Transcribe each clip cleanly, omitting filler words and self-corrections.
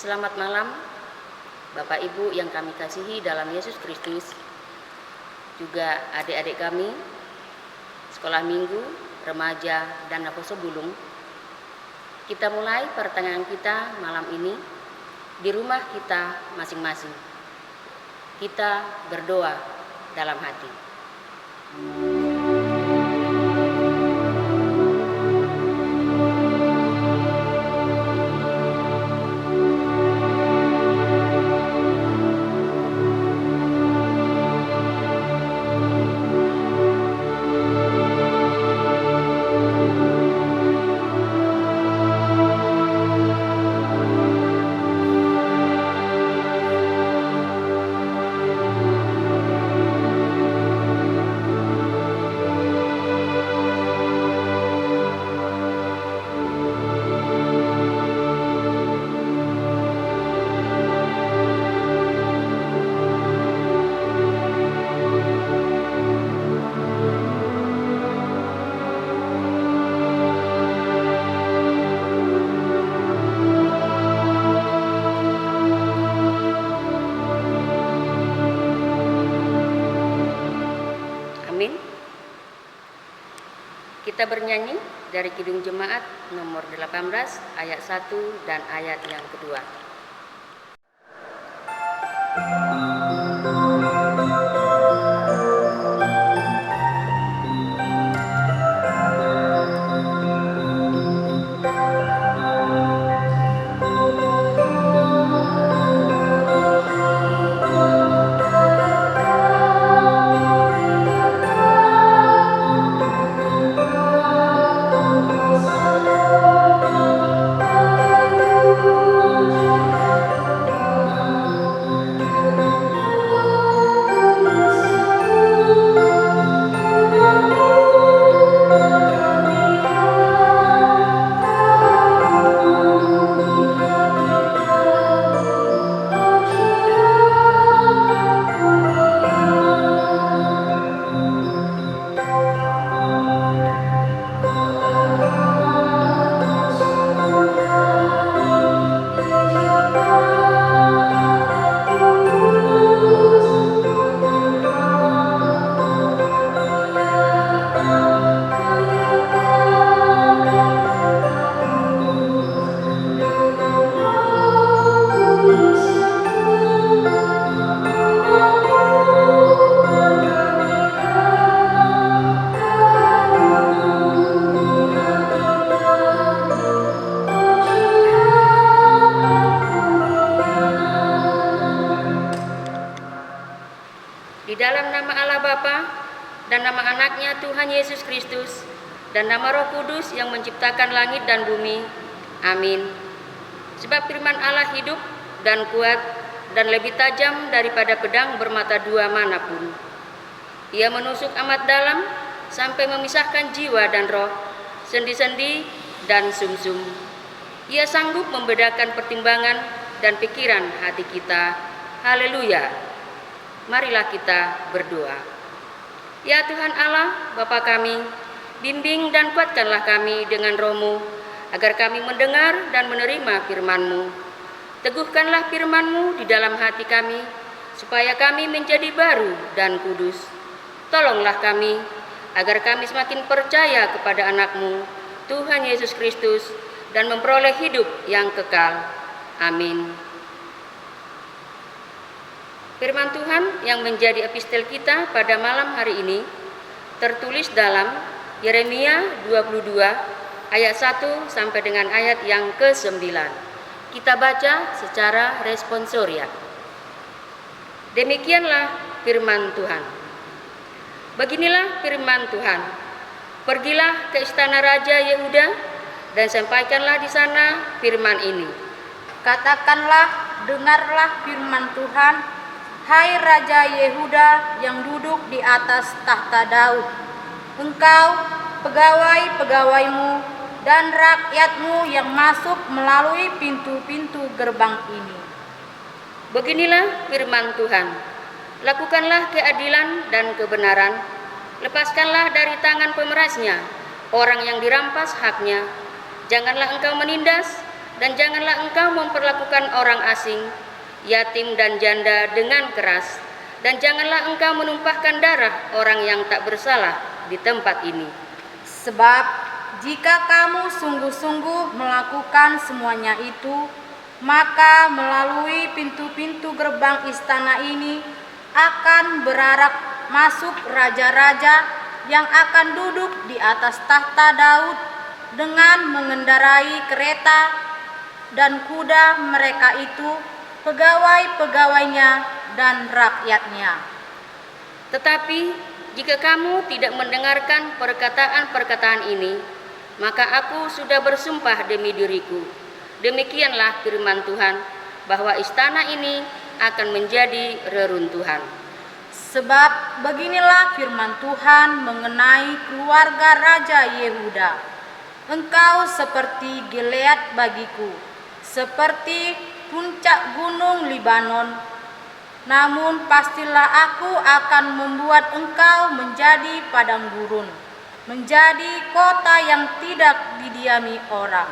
Selamat malam, Bapak Ibu yang kami kasihi dalam Yesus Kristus, juga adik-adik kami, sekolah minggu, remaja, dan Apostle Bulung. Kita mulai pertanyaan kita malam ini di rumah kita masing-masing. Kita berdoa dalam hati. Kita bernyanyi dari Kidung Jemaat nomor 18 ayat 1 dan ayat yang kedua. Di dalam nama Allah Bapa dan nama anaknya Tuhan Yesus Kristus dan nama Roh Kudus yang menciptakan langit dan bumi. Amin. Sebab firman Allah hidup dan kuat dan lebih tajam daripada pedang bermata dua manapun. Ia menusuk amat dalam sampai memisahkan jiwa dan roh, sendi-sendi dan sumsum. Ia sanggup membedakan pertimbangan dan pikiran hati kita. Haleluya. Marilah kita berdoa. Ya Tuhan Allah, Bapa kami, bimbing dan kuatkanlah kami dengan Roh-Mu, agar kami mendengar dan menerima firman-Mu. Teguhkanlah firman-Mu di dalam hati kami, supaya kami menjadi baru dan kudus. Tolonglah kami, agar kami semakin percaya kepada anak-Mu, Tuhan Yesus Kristus, dan memperoleh hidup yang kekal. Amin. Firman Tuhan yang menjadi epistel kita pada malam hari ini tertulis dalam Yeremia 22 ayat 1 sampai dengan ayat yang ke-9. Kita baca secara responsoria. Demikianlah firman Tuhan. Beginilah firman Tuhan. Pergilah ke istana Raja Yehuda dan sampaikanlah di sana firman ini. Katakanlah, dengarlah firman Tuhan. Hai Raja Yehuda yang duduk di atas tahta Daud, engkau, pegawai-pegawaimu, dan rakyatmu yang masuk melalui pintu-pintu gerbang ini. Beginilah firman Tuhan, lakukanlah keadilan dan kebenaran, lepaskanlah dari tangan pemerasnya orang yang dirampas haknya. Janganlah engkau menindas Dan janganlah engkau memperlakukan orang asing, yatim dan janda dengan keras. Dan janganlah engkau menumpahkan darah orang yang tak bersalah di tempat ini. Sebab jika kamu sungguh-sungguh melakukan semuanya itu, maka melalui pintu-pintu gerbang istana ini akan berarak masuk raja-raja yang akan duduk di atas tahta Daud dengan mengendarai kereta dan kuda mereka itu, pegawai-pegawainya dan rakyatnya. Tetapi jika kamu tidak mendengarkan perkataan-perkataan ini, maka aku sudah bersumpah demi diriku, demikianlah firman Tuhan, bahwa istana ini akan menjadi reruntuhan. Sebab beginilah firman Tuhan mengenai keluarga Raja Yehuda. Engkau seperti Gilead bagiku, seperti puncak gunung Libanon. Namun pastilah aku akan membuat engkau menjadi padang gurun, menjadi kota yang tidak didiami orang.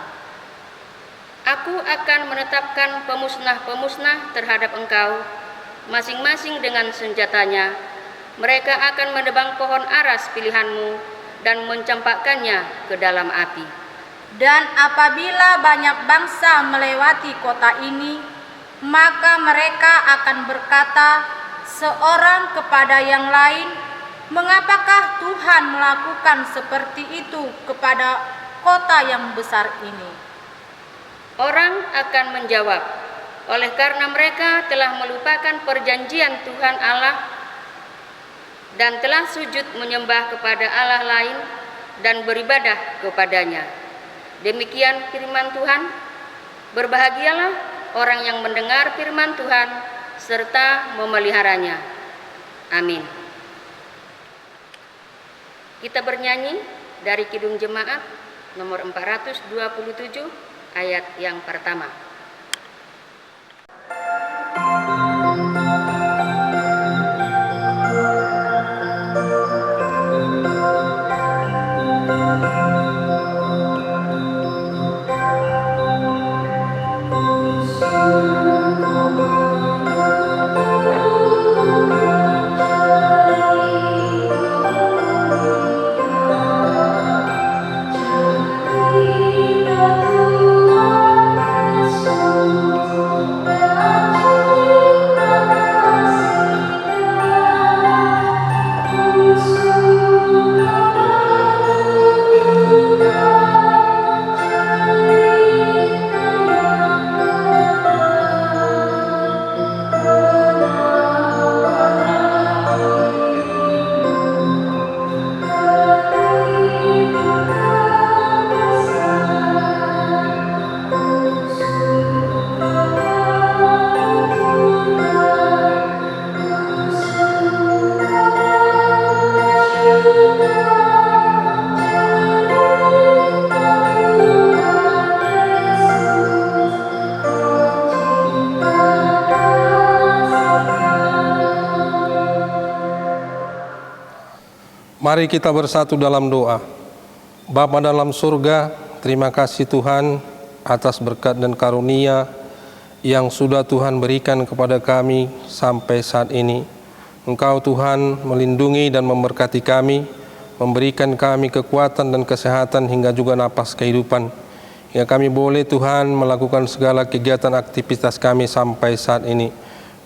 Aku akan menetapkan pemusnah-pemusnah terhadap engkau, masing-masing dengan senjatanya. Mereka akan menebang pohon aras pilihanmu dan mencampakkannya ke dalam api. Dan apabila banyak bangsa melewati kota ini, maka mereka akan berkata seorang kepada yang lain, mengapakah Tuhan melakukan seperti itu kepada kota yang besar ini? Orang akan menjawab, oleh karena mereka telah melupakan perjanjian Tuhan Allah dan telah sujud menyembah kepada Allah lain dan beribadah kepadanya. Demikian firman Tuhan. Berbahagialah orang yang mendengar firman Tuhan serta memeliharanya. Amin. Kita bernyanyi dari Kidung Jemaat nomor 427 ayat yang pertama. Mari kita bersatu dalam doa. Bapa dalam surga, terima kasih Tuhan atas berkat dan karunia yang sudah Tuhan berikan kepada kami sampai saat ini. Engkau Tuhan melindungi dan memberkati kami, memberikan kami kekuatan dan kesehatan hingga juga napas kehidupan. Hingga kami boleh Tuhan melakukan segala kegiatan aktivitas kami sampai saat ini.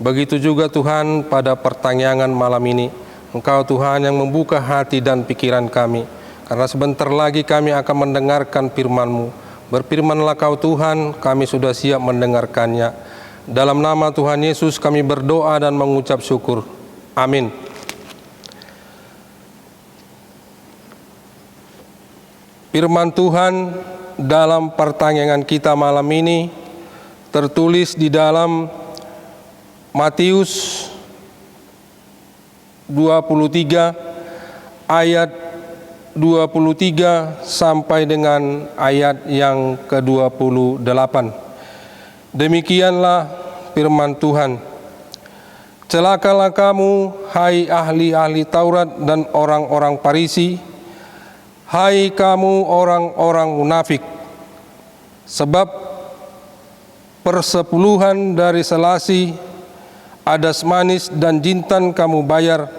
Begitu juga Tuhan pada pertanyaan malam ini. Engkau Tuhan yang membuka hati dan pikiran kami, karena sebentar lagi kami akan mendengarkan firman-Mu. Berfirmanlah Kau Tuhan, kami sudah siap mendengarkannya. Dalam nama Tuhan Yesus kami berdoa dan mengucap syukur. Amin. Firman Tuhan dalam pertanyaan kita malam ini tertulis di dalam Matius 23 ayat 23 sampai dengan ayat yang ke-28. Demikianlah firman Tuhan. Celakalah kamu, hai ahli-ahli Taurat dan orang-orang Farisi, hai kamu orang-orang munafik, sebab persepuluhan dari Selasih, adas manis dan jintan kamu bayar,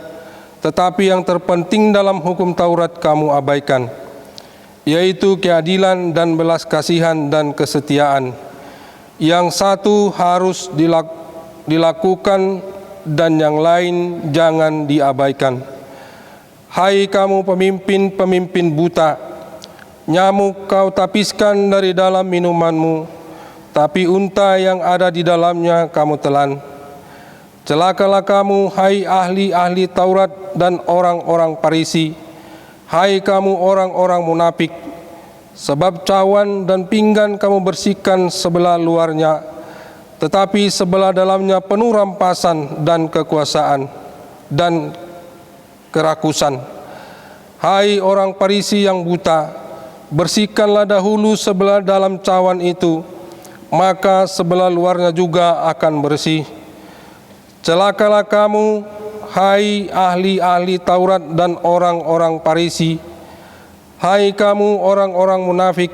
tetapi yang terpenting dalam hukum Taurat kamu abaikan, yaitu keadilan dan belas kasihan dan kesetiaan. Yang satu harus dilakukan dan yang lain jangan diabaikan. Hai kamu pemimpin-pemimpin buta, nyamuk kau tapiskan dari dalam minumanmu, tapi unta yang ada di dalamnya kamu telan. Celakalah kamu, hai ahli-ahli Taurat dan orang-orang Farisi, hai kamu orang-orang munafik, sebab cawan dan pinggan kamu bersihkan sebelah luarnya, tetapi sebelah dalamnya penuh rampasan dan kekuasaan dan kerakusan. Hai orang Farisi yang buta, bersihkanlah dahulu sebelah dalam cawan itu, maka sebelah luarnya juga akan bersih. Celakalah kamu, hai ahli-ahli Taurat dan orang-orang Farisi, hai kamu orang-orang munafik,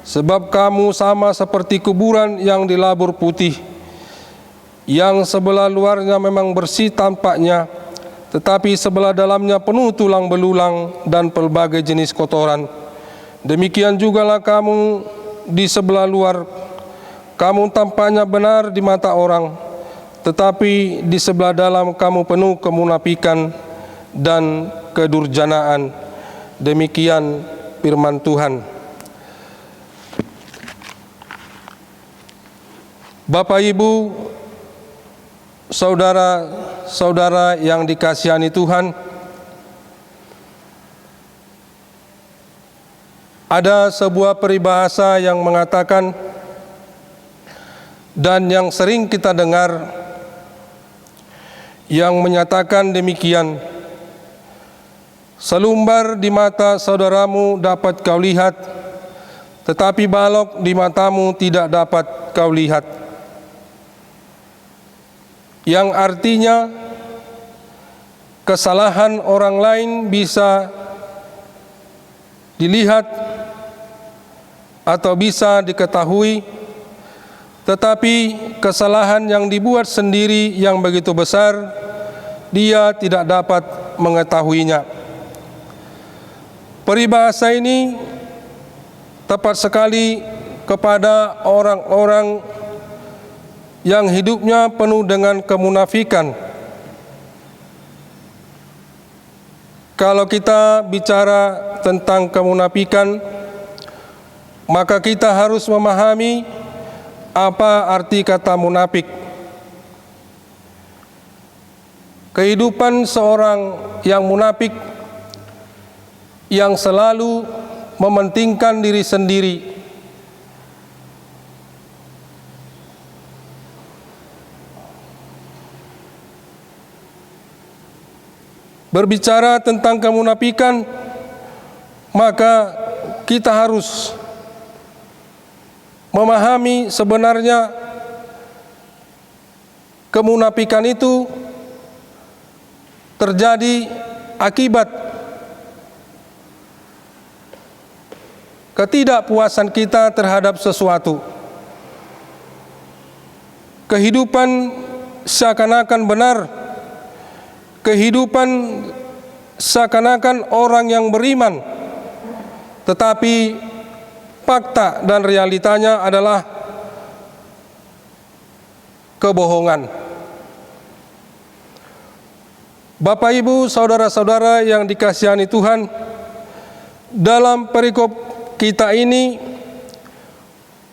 sebab kamu sama seperti kuburan yang dilabur putih, yang sebelah luarnya memang bersih tampaknya, tetapi sebelah dalamnya penuh tulang belulang dan pelbagai jenis kotoran. Demikian jugalah kamu di sebelah luar, kamu tampaknya benar di mata orang, tetapi di sebelah dalam kamu penuh kemunafikan dan kedurjanaan. Demikian firman Tuhan. Bapak, Ibu, saudara-saudara yang dikasihani Tuhan, ada sebuah peribahasa yang mengatakan dan yang sering kita dengar, yang menyatakan demikian: selumbar di mata saudaramu dapat kau lihat, tetapi balok di matamu tidak dapat kau lihat. Yang artinya, kesalahan orang lain bisa dilihat atau bisa diketahui, tetapi kesalahan yang dibuat sendiri yang begitu besar, dia tidak dapat mengetahuinya. Peribahasa ini tepat sekali kepada orang-orang yang hidupnya penuh dengan kemunafikan. Kalau kita bicara tentang kemunafikan, maka kita harus memahami apa arti kata munafik. Kehidupan seorang yang munafik, yang selalu mementingkan diri sendiri, berbicara tentang kemunafikan, maka kita harus memahami sebenarnya kemunafikan itu terjadi akibat ketidakpuasan kita terhadap sesuatu. Kehidupan seakan-akan benar, kehidupan seakan-akan orang yang beriman, tetapi fakta dan realitanya adalah kebohongan. Bapak, Ibu, saudara-saudara yang dikasihani Tuhan, dalam perikop kita ini,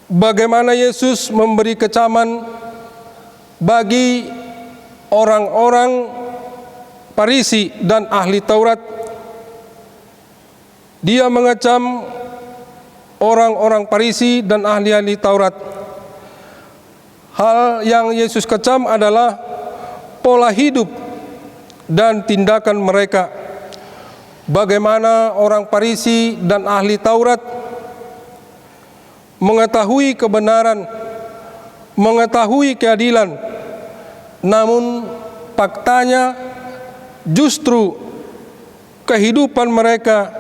bagaimana Yesus memberi kecaman bagi orang-orang Farisi dan ahli Taurat. Dia mengecam orang-orang Farisi dan ahli-ahli Taurat. Hal yang Yesus kecam adalah pola hidup dan tindakan mereka. Bagaimana orang Farisi dan ahli Taurat mengetahui kebenaran, mengetahui keadilan, namun faktanya justru kehidupan mereka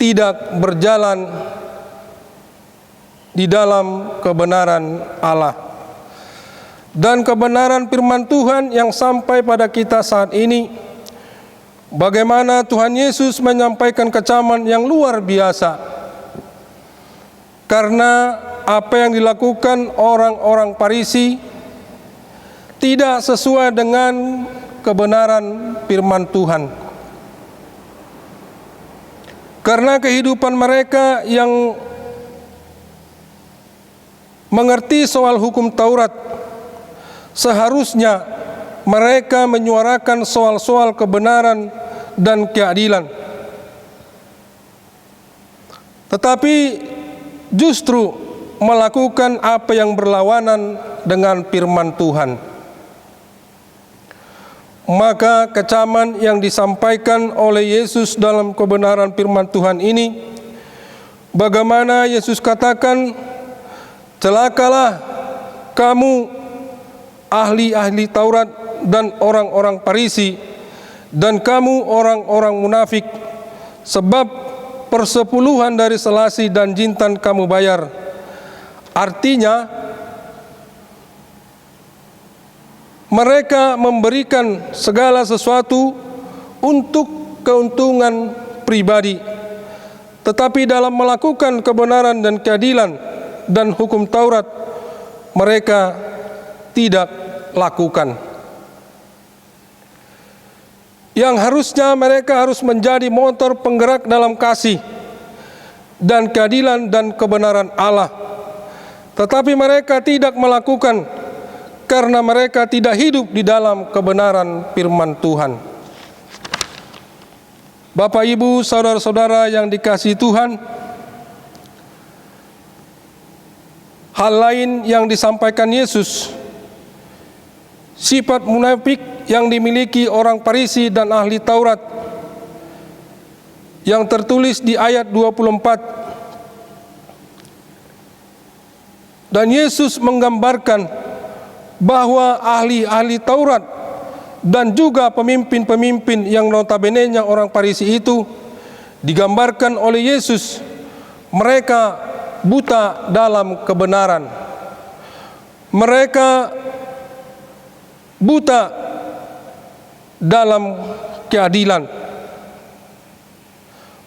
tidak berjalan di dalam kebenaran Allah. dan kebenaran firman Tuhan yang sampai pada kita saat ini. Bagaimana Tuhan Yesus menyampaikan kecaman yang luar biasa. Karena apa yang dilakukan orang-orang Farisi tidak sesuai dengan kebenaran firman Tuhan. Karena kehidupan mereka yang mengerti soal hukum Taurat, seharusnya mereka menyuarakan soal-soal kebenaran dan keadilan. Tetapi justru melakukan apa yang berlawanan dengan firman Tuhan. Maka kecaman yang disampaikan oleh Yesus dalam kebenaran firman Tuhan ini, bagaimana Yesus katakan, celakalah kamu ahli-ahli Taurat dan orang-orang Farisi, dan kamu orang-orang munafik, sebab persepuluhan dari selasi dan jintan kamu bayar. Artinya, mereka memberikan segala sesuatu untuk keuntungan pribadi, tetapi dalam melakukan kebenaran dan keadilan dan hukum Taurat, mereka tidak lakukan. Yang harusnya mereka harus menjadi motor penggerak dalam kasih dan keadilan dan kebenaran Allah, tetapi mereka tidak melakukan karena mereka tidak hidup di dalam kebenaran firman Tuhan. Bapak, Ibu, saudara-saudara yang dikasihi Tuhan, hal lain yang disampaikan Yesus, sifat munafik yang dimiliki orang Farisi dan ahli Taurat, yang tertulis di ayat 24. Dan Yesus menggambarkan bahwa ahli-ahli Taurat dan juga pemimpin-pemimpin yang notabene-nya orang Farisi itu digambarkan oleh Yesus, mereka buta dalam kebenaran. Mereka buta dalam keadilan.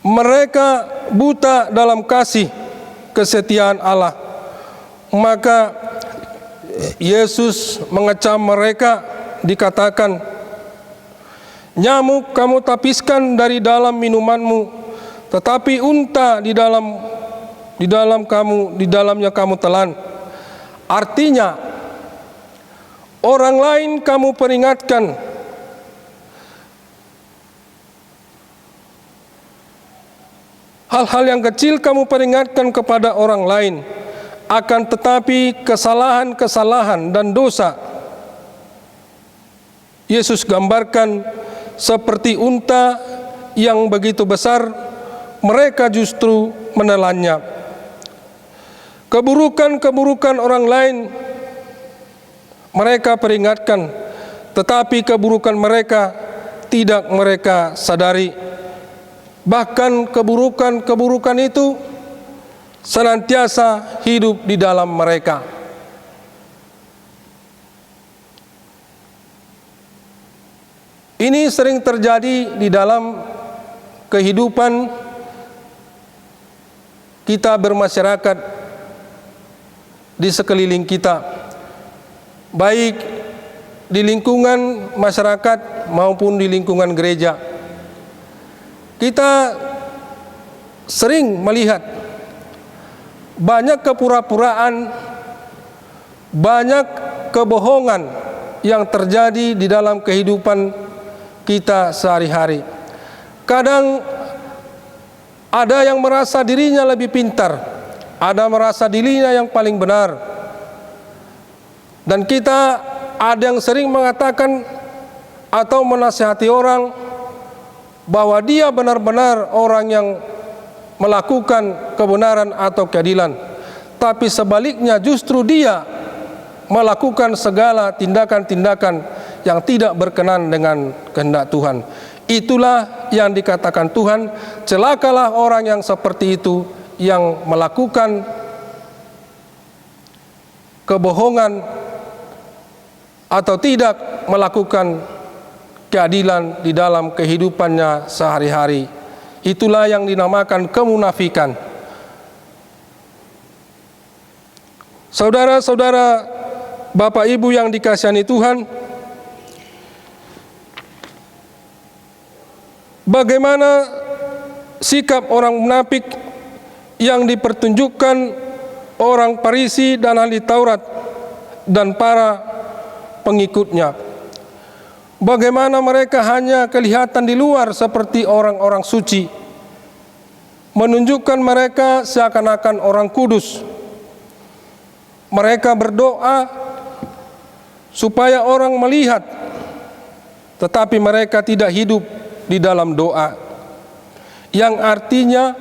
Mereka buta dalam kasih kesetiaan Allah. Maka Yesus mengecam mereka, dikatakan, nyamuk kamu tapiskan dari dalam minumanmu, tetapi unta di dalamnya kamu telan. Artinya, orang lain kamu peringatkan, hal-hal yang kecil kamu peringatkan kepada orang lain. Akan tetapi kesalahan-kesalahan dan dosa Yesus gambarkan seperti unta yang begitu besar, mereka justru menelannya. Keburukan-keburukan orang lain mereka peringatkan, tetapi keburukan mereka tidak mereka sadari. Bahkan keburukan-keburukan itu senantiasa hidup di dalam mereka. Ini sering terjadi di dalam kehidupan kita bermasyarakat di sekeliling kita, baik di lingkungan masyarakat maupun di lingkungan gereja. Kita sering melihat banyak kepura-puraan, banyak kebohongan yang terjadi di dalam kehidupan kita sehari-hari. Kadang ada yang merasa dirinya lebih pintar, ada merasa dirinya yang paling benar. Dan kita ada yang sering mengatakan atau menasihati orang bahwa dia benar-benar orang yang melakukan kebenaran atau keadilan, tapi sebaliknya justru dia melakukan segala tindakan-tindakan yang tidak berkenan dengan kehendak Tuhan. Itulah yang dikatakan Tuhan, celakalah orang yang seperti itu, yang melakukan kebohongan atau tidak melakukan keadilan di dalam kehidupannya sehari-hari. Itulah yang dinamakan kemunafikan. Saudara-saudara, Bapak Ibu yang dikasihi Tuhan, bagaimana sikap orang munafik yang dipertunjukkan orang Farisi dan ahli Taurat dan para pengikutnya? Bagaimana mereka hanya kelihatan di luar seperti orang-orang suci, menunjukkan mereka seakan-akan orang kudus. Mereka berdoa supaya orang melihat, tetapi mereka tidak hidup di dalam doa, yang artinya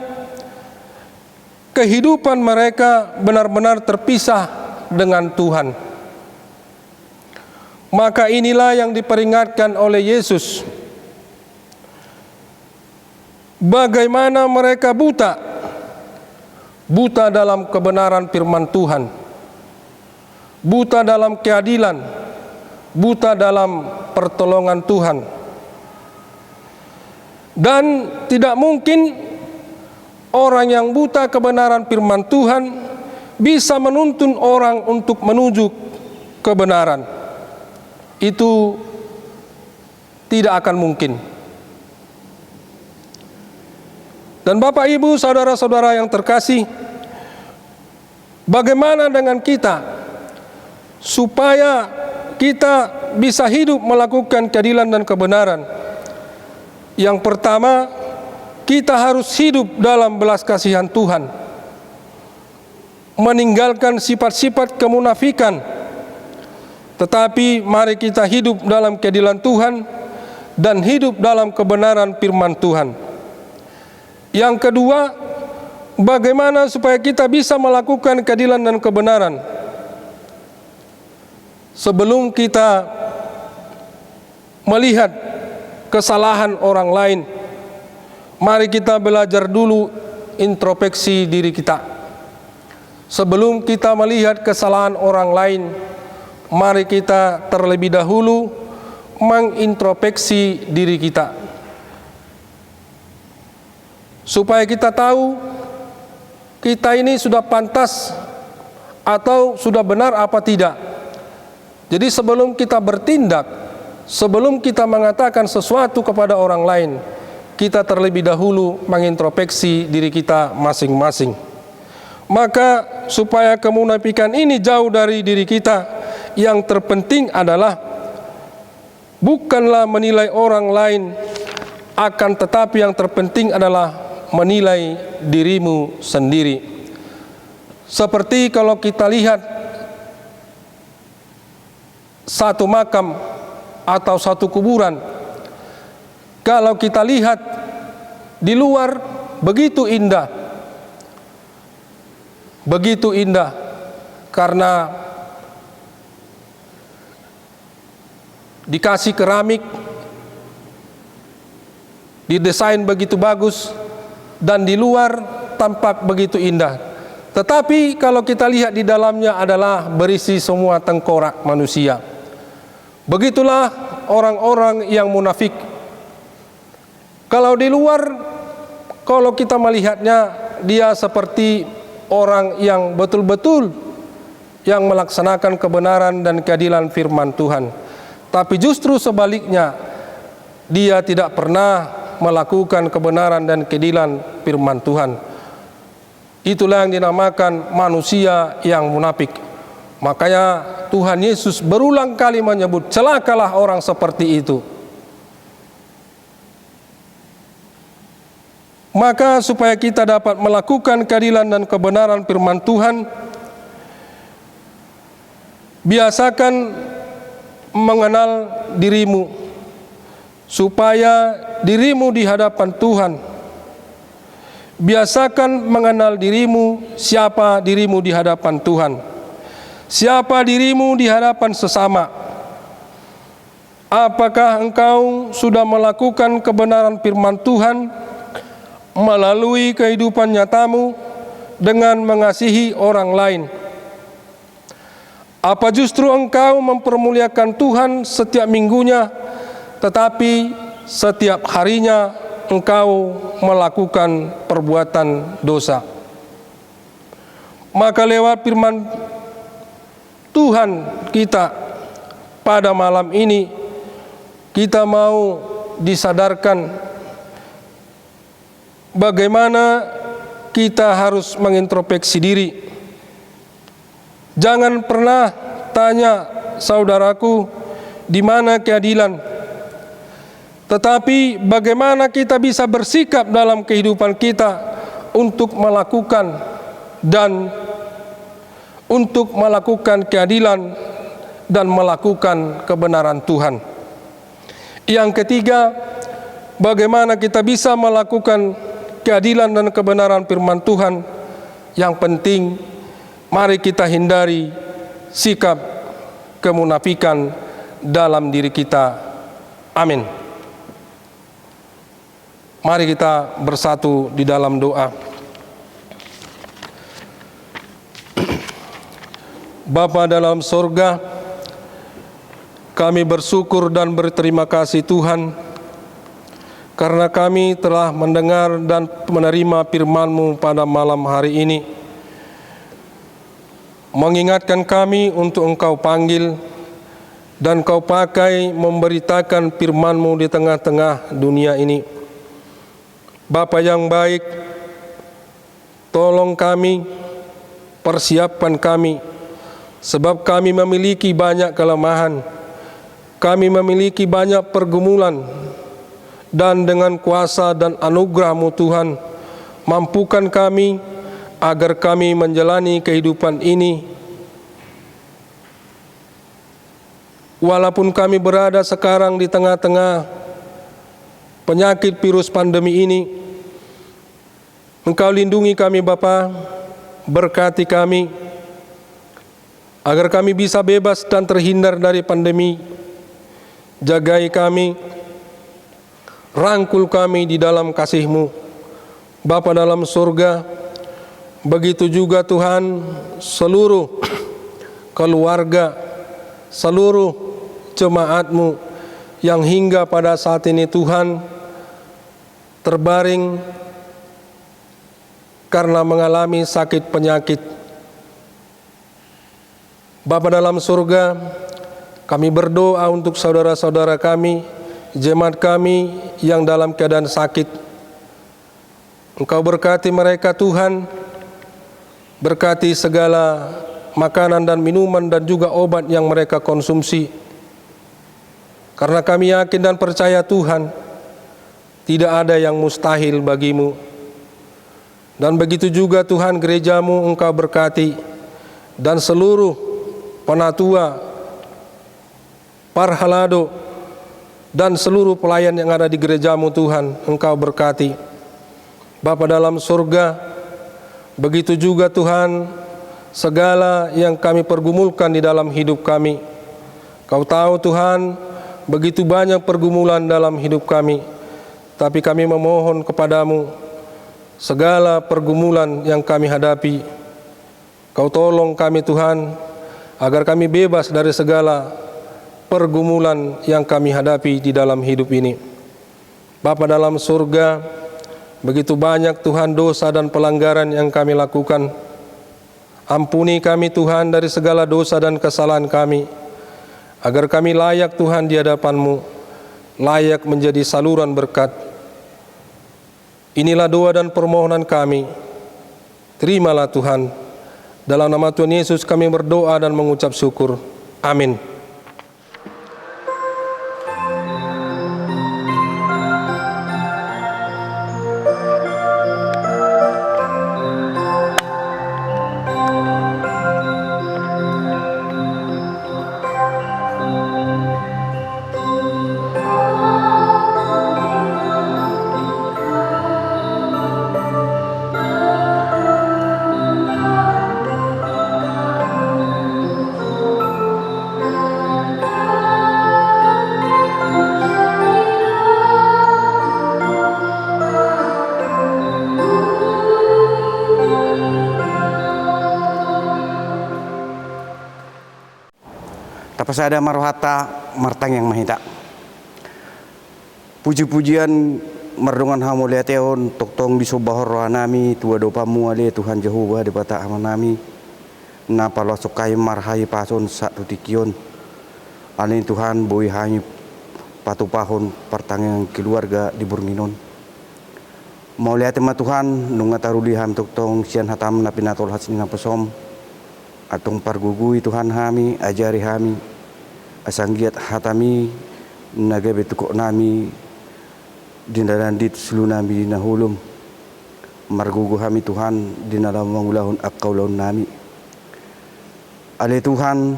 kehidupan mereka benar-benar terpisah dengan Tuhan. Maka inilah yang diperingatkan oleh Yesus. Bagaimana mereka buta dalam kebenaran firman Tuhan, buta dalam keadilan, buta dalam pertolongan Tuhan. Dan tidak mungkin orang yang buta kebenaran firman Tuhan bisa menuntun orang untuk menuju kebenaran. Itu tidak akan mungkin. Dan Bapak Ibu, saudara-saudara yang terkasih, bagaimana dengan kita supaya kita bisa hidup melakukan keadilan dan kebenaran? Yang pertama, kita harus hidup dalam belas kasihan Tuhan, meninggalkan sifat-sifat kemunafikan. Tetapi mari kita hidup dalam keadilan Tuhan dan hidup dalam kebenaran firman Tuhan. Yang kedua, bagaimana supaya kita bisa melakukan keadilan dan kebenaran? Sebelum kita melihat kesalahan orang lain, mari kita belajar dulu introspeksi diri kita. Sebelum kita melihat kesalahan orang lain, mari kita terlebih dahulu mengintrospeksi diri kita, supaya kita tahu kita ini sudah pantas atau sudah benar apa tidak. Jadi sebelum kita bertindak, sebelum kita mengatakan sesuatu kepada orang lain, kita terlebih dahulu mengintrospeksi diri kita masing-masing. Maka supaya kemunafikan ini jauh dari diri kita, yang terpenting adalah bukanlah menilai orang lain, akan tetapi yang terpenting adalah menilai dirimu sendiri. Seperti kalau kita lihat satu makam atau satu kuburan, kalau kita lihat di luar begitu indah karena dikasih keramik, didesain begitu bagus, dan di luar tampak begitu indah. Tetapi kalau kita lihat di dalamnya adalah berisi semua tengkorak manusia. Begitulah orang-orang yang munafik. Kalau di luar, kalau kita melihatnya, dia seperti orang yang betul-betul yang melaksanakan kebenaran dan keadilan firman Tuhan. Tapi justru sebaliknya, dia tidak pernah melakukan kebenaran dan keadilan firman Tuhan. Itulah yang dinamakan manusia yang munafik. Makanya Tuhan Yesus berulang kali menyebut, celakalah orang seperti itu. Maka supaya kita dapat melakukan keadilan dan kebenaran firman Tuhan, biasakan mengenal dirimu, supaya dirimu di hadapan Tuhan. Biasakan mengenal dirimu, siapa dirimu di hadapan Tuhan, siapa dirimu di hadapan sesama. Apakah engkau sudah melakukan kebenaran firman Tuhan melalui kehidupan nyatamu dengan mengasihi orang lain? Apa justru engkau mempermuliakan Tuhan setiap minggunya, tetapi setiap harinya engkau melakukan perbuatan dosa? Maka lewat firman Tuhan kita pada malam ini, kita mau disadarkan bagaimana kita harus mengintrospeksi diri. Jangan pernah tanya, saudaraku, di mana keadilan? Tetapi bagaimana kita bisa bersikap dalam kehidupan kita untuk melakukan keadilan dan melakukan kebenaran Tuhan. Yang ketiga, bagaimana kita bisa melakukan keadilan dan kebenaran firman Tuhan? Yang penting, mari kita hindari sikap kemunafikan dalam diri kita. Amin. Mari kita bersatu di dalam doa. Bapa dalam sorga, kami bersyukur dan berterima kasih Tuhan, karena kami telah mendengar dan menerima firman-Mu pada malam hari ini, mengingatkan kami untuk Engkau panggil dan Kau pakai memberitakan firman-Mu di tengah-tengah dunia ini. Bapa yang baik, tolong kami, persiapkan kami, sebab kami memiliki banyak kelemahan, kami memiliki banyak pergumulan, dan dengan kuasa dan anugerah-Mu Tuhan, mampukan kami agar kami menjalani kehidupan ini. Walaupun kami berada sekarang di tengah-tengah penyakit virus pandemi ini, Engkau lindungi kami Bapa, berkati kami, agar kami bisa bebas dan terhindar dari pandemi. Jagai kami, rangkul kami di dalam kasih-Mu. Bapa dalam surga, begitu juga Tuhan seluruh keluarga, seluruh jemaat-Mu yang hingga pada saat ini Tuhan terbaring karena mengalami sakit penyakit. Bapa dalam surga, kami berdoa untuk saudara-saudara kami, jemaat kami yang dalam keadaan sakit. Engkau berkati mereka Tuhan, berkati segala makanan dan minuman dan juga obat yang mereka konsumsi. Karena kami yakin dan percaya Tuhan, tidak ada yang mustahil bagi-Mu. Dan begitu juga Tuhan gereja-Mu Engkau berkati, dan seluruh penatua, parhalado, dan seluruh pelayan yang ada di gereja-Mu Tuhan Engkau berkati. Bapa dalam surga, begitu juga Tuhan segala yang kami pergumulkan di dalam hidup kami. Kau tahu Tuhan, begitu banyak pergumulan dalam hidup kami, tapi kami memohon kepadamu, segala pergumulan yang kami hadapi, Kau tolong kami Tuhan, agar kami bebas dari segala pergumulan yang kami hadapi di dalam hidup ini. Bapa dalam surga, begitu banyak Tuhan dosa dan pelanggaran yang kami lakukan. Ampuni kami Tuhan dari segala dosa dan kesalahan kami, agar kami layak Tuhan di hadapan-Mu, layak menjadi saluran berkat. Inilah doa dan permohonan kami. Terimalah Tuhan. Dalam nama Tuhan Yesus kami berdoa dan mengucap syukur. Amin. Sapasada marohata martang yang mahita. Puji-pujian mardungan hamuliateon toktong di sobahor rohanami tua dopa muale Tuhan Jehovah di bata amanami na palosokai marhai pason satu tikion alin Tuhan boi hanyi patupahon pertangan keluarga di Burminon. Mau lihat tema Tuhan nunga taruli ham toktong sian hatam na pinatol hasni na pesom atong pargugui Tuhan hami ajari hami asanggiat hatami nagabe tukok nami dinarandit selunami nahulum margugu hami Tuhan dinalam mangulahun akaulahun nami ale Tuhan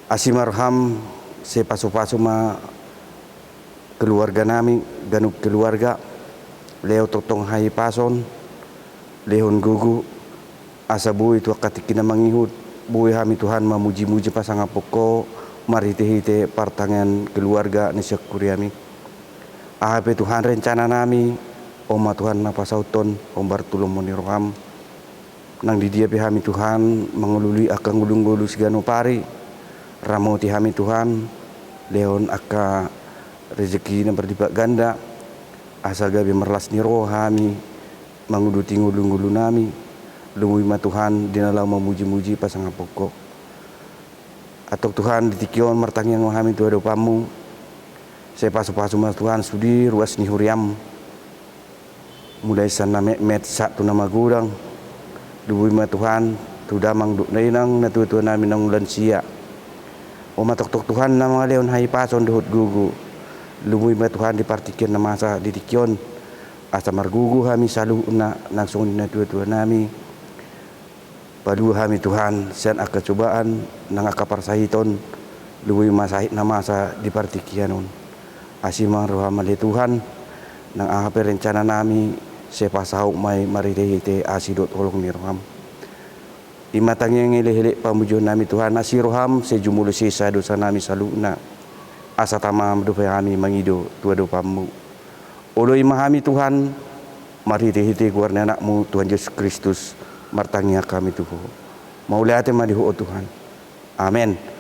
asimarham se pasu-pasu ma keluarga nami ganuk keluarga leo totong hai pason lehon gugu asa bui tu katikina mangihut bui hami Tuhan mamuji-muji pasang apoko marite-hite partangan keluarga ni syakuriami. Ahape Tuhan rencana nami, Oma Tuhan napasauton, Om Bartulom Moniroham, nang di dia hami Tuhan mengululi akan ngulung-ngulu segano pari, ramoti hami Tuhan, leon aka rezeki na berlipat ganda, asa gabi merlas ni roh hami, menguluti ngulung-ngulu nami, lumui ma Tuhan dinalau memuji-muji pasangan pokok. Atau Tuhan ditikion martangiang hami Tuhan dopamu, saya pasu-pasu mas Tuhan sudi ruas ni huriam mulai sana met satu nama gudang dubui ma Tuhan tu damang duk nainang na tu nami nang ulan sia o matok Tuhan nama leon hai pason dohut gugu lumui ma Tuhan dipartikian nama asa ditikion asa margugu hami salu na langsung na tu nami padu hami Tuhan sian aka cobaan nang aka parsahiton lumui masahit nama asa dipartikianon asimang rohamali Tuhan nang ahape rencana nami sepasau mai maridehite asidot holong ni roham imatangnya ngilih-hilih pamujuan nami Tuhan asiroham sejumulu sisa dosa nami saluna asa tamam dope kami mangido tua dopamu olo imahami Tuhan maridehite guarna anakmu Tuhan Yesus Kristus martangia kami Tuhan mau lihat madihu Tuhan amin.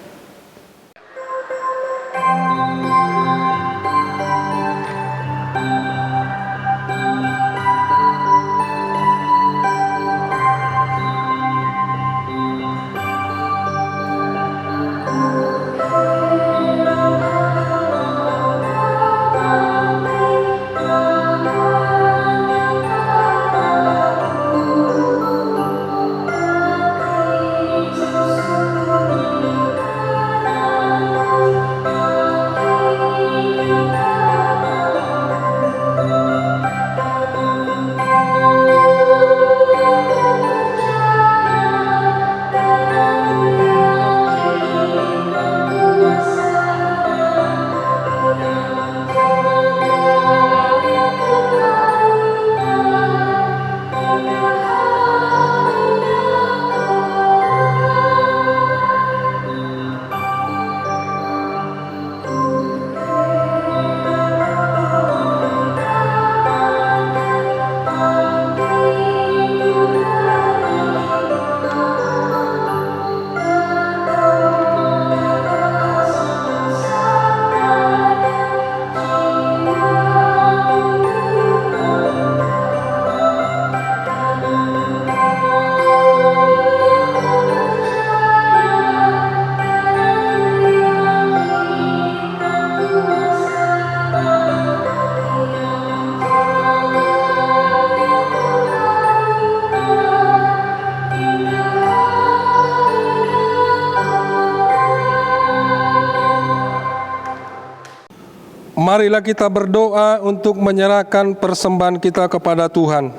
Marilah kita berdoa untuk menyerahkan persembahan kita kepada Tuhan.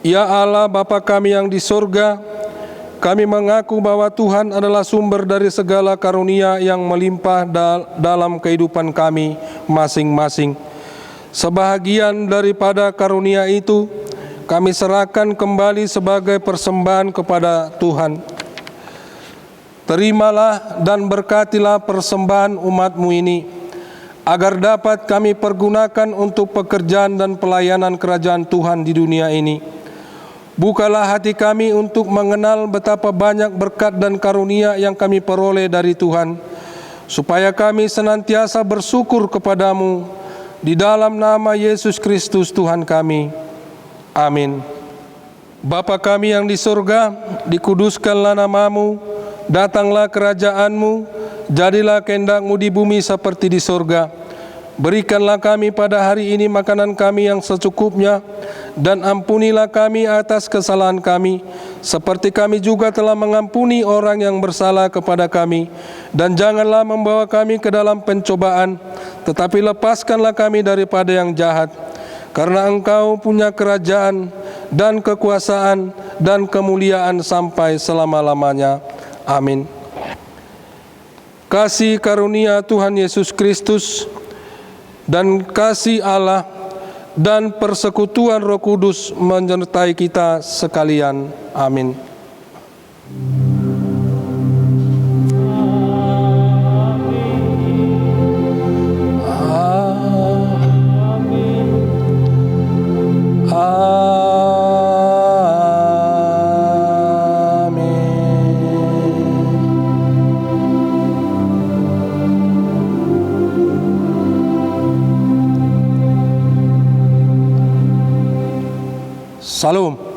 Ya Allah Bapa kami yang di surga, kami mengaku bahwa Tuhan adalah sumber dari segala karunia yang melimpah dalam kehidupan kami masing-masing. Sebahagian daripada karunia itu, kami serahkan kembali sebagai persembahan kepada Tuhan. Terimalah dan berkatilah persembahan umat-Mu ini, agar dapat kami pergunakan untuk pekerjaan dan pelayanan kerajaan Tuhan di dunia ini. Bukalah hati kami untuk mengenal betapa banyak berkat dan karunia yang kami peroleh dari Tuhan, supaya kami senantiasa bersyukur kepadamu di dalam nama Yesus Kristus Tuhan kami. Amin. Bapa kami yang di surga, dikuduskanlah namamu, datanglah kerajaanmu, jadilah kehendak-Mu di bumi seperti di surga. Berikanlah kami pada hari ini makanan kami yang secukupnya, dan ampunilah kami atas kesalahan kami, seperti kami juga telah mengampuni orang yang bersalah kepada kami. Dan janganlah membawa kami ke dalam pencobaan, tetapi lepaskanlah kami daripada yang jahat. Karena Engkau punya kerajaan dan kekuasaan dan kemuliaan sampai selama-lamanya. Amin. Kasih karunia Tuhan Yesus Kristus dan kasih Allah dan persekutuan Roh Kudus menyertai kita sekalian. Amin. Salam.